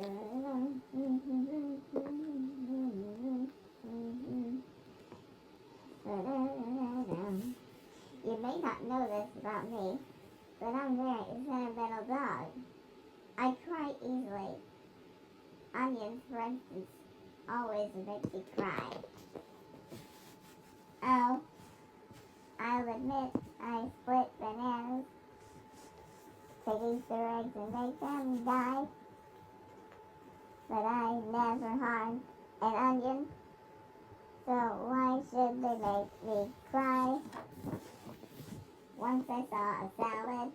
You may not know this about me, but I'm a very sentimental dog. I cry easily. Onions, for instance, always make me cry. Oh, I'll admit I split bananas, take Easter eggs and make them die. But I never harmed an onion, so why should they make me cry? Once I saw a salad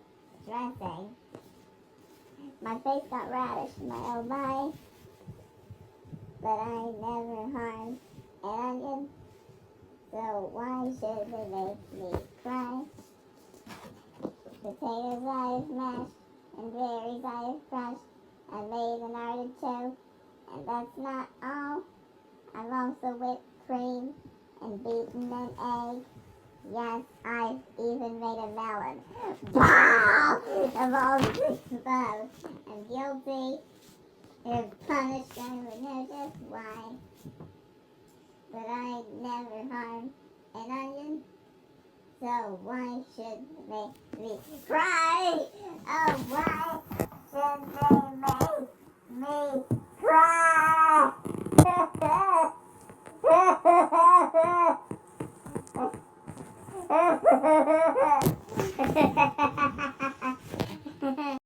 dressing, my face got radish, oh my. But I never harmed an onion, so why should they make me cry? Potatoes I've mashed, and berries I've crushed, and made an artichoke, and that's not all. I've also whipped cream and beaten an egg. Yes, I've even made a melon. Bah! Of all this above, I'm guilty. If punished, I would know just why. But I never harmed an onion, so why should they make me cry? Oh, why should they make me cry? Ha ha ha ha ha!